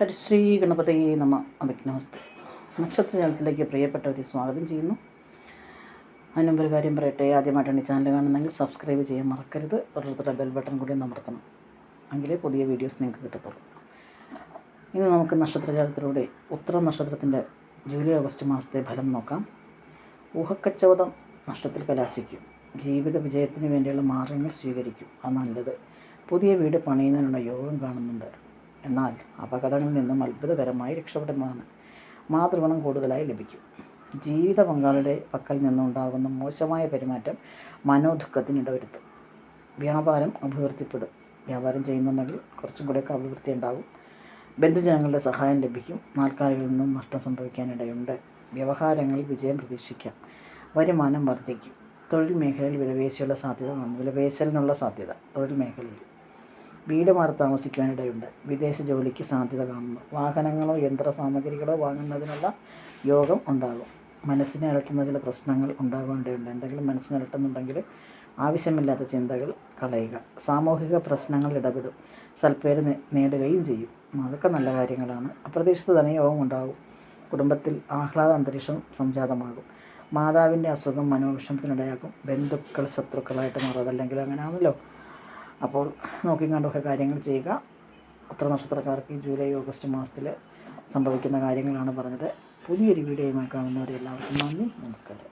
ഹരിശ്രീ ഗണപതയെ നമ. അഭിജ്ഞാസ്തു. നക്ഷത്രജാലത്തിലേക്ക് പ്രിയപ്പെട്ടവരെ സ്വാഗതം ചെയ്യുന്നു. അതിനുമ്പ് ഒരു കാര്യം പറയട്ടെ, ആദ്യമായിട്ടാണ് ഈ ചാനൽ കാണുന്നതെങ്കിൽ സബ്സ്ക്രൈബ് ചെയ്യാൻ മറക്കരുത്. തൊട്ടടുത്തുള്ള ബെൽ ബട്ടൺ കൂടി അമർത്തണം, എങ്കിലേ പുതിയ വീഡിയോസ് നിങ്ങൾക്ക് കിട്ടത്തുള്ളൂ. ഇന്ന് നമുക്ക് നക്ഷത്രജാലത്തിലൂടെ ഉത്തര നക്ഷത്രത്തിൻ്റെ ജൂലൈ ഓഗസ്റ്റ് മാസത്തെ ഫലം നോക്കാം. ഊഹക്കച്ചവടം നഷ്ടത്തിൽ കലാശിക്കും. ജീവിത വിജയത്തിന് വേണ്ടിയുള്ള മാർഗങ്ങൾ സ്വീകരിക്കും, അത് നല്ലത്. പുതിയ വീട് പണിയുന്നതിനുള്ള യോഗം കാണുന്നുണ്ട്. എന്നാൽ അപകടങ്ങളിൽ നിന്നും അത്ഭുതകരമായി രക്ഷപ്പെടുന്നതാണ്. മാതൃഗുണം കൂടുതലായി ലഭിക്കും. ജീവിത പങ്കാളിയുടെ പക്കൽ നിന്നുണ്ടാകുന്ന മോശമായ പെരുമാറ്റം മനോദുഃഖത്തിനിടവരുത്തും. വ്യാപാരം അഭിവൃദ്ധിപ്പെടും. വ്യാപാരം ചെയ്യുന്നുണ്ടെങ്കിൽ കുറച്ചും കൂടെയൊക്കെ അഭിവൃദ്ധി ഉണ്ടാകും. ബന്ധുജനങ്ങളുടെ സഹായം ലഭിക്കും. നാൽക്കാലികളിൽ നിന്നും നഷ്ടം സംഭവിക്കാനിടയുണ്ട്. വ്യവഹാരങ്ങളിൽ വിജയം പ്രതീക്ഷിക്കാം. വരുമാനം വർദ്ധിക്കും. തൊഴിൽ മേഖലയിൽ വിലപേശലിനുള്ള സാധ്യത. തൊഴിൽ മേഖലയിൽ വീട് മാറി താമസിക്കുവാനിടയുണ്ട്. വിദേശ ജോലിക്ക് സാധ്യത കാണുന്നു. വാഹനങ്ങളോ യന്ത്ര സാമഗ്രികളോ വാങ്ങുന്നതിനുള്ള യോഗം ഉണ്ടാകും. മനസ്സിനെ അലട്ടുന്ന ചില പ്രശ്നങ്ങൾ ഉണ്ടാകാനിടയുണ്ട്. എന്തെങ്കിലും മനസ്സിനെ അലട്ടുന്നുണ്ടെങ്കിൽ ആവശ്യമില്ലാത്ത ചിന്തകൾ കളയുക. സാമൂഹിക പ്രശ്നങ്ങൾ ഇടപെടും. സൽപ്പേര് നേടുകയും ചെയ്യും. അതൊക്കെ നല്ല കാര്യങ്ങളാണ്. അപ്രതീക്ഷിത ധനയോഗം ഉണ്ടാകും. കുടുംബത്തിൽ ആഹ്ലാദ അന്തരീക്ഷം സംജാതമാകും. മാതാവിൻ്റെ അസുഖം മനോവിഷമത്തിനിടയാക്കും. ബന്ധുക്കൾ ശത്രുക്കളായിട്ട് മാറും. അതല്ലെങ്കിൽ അങ്ങനെയാണല്ലോ. അപ്പോൾ നോക്കിയും കണ്ടൊക്കെ കാര്യങ്ങൾ ചെയ്യുക. ഉത്തര നക്ഷത്രക്കാർക്ക് ഈ ജൂലൈ ഓഗസ്റ്റ് മാസത്തിൽ സംഭവിക്കുന്ന കാര്യങ്ങളാണ് പറഞ്ഞത്. പുതിയൊരു വീഡിയോയുമായി കാണുന്നവരെ എല്ലാവർക്കും നന്ദി, നമസ്കാരം.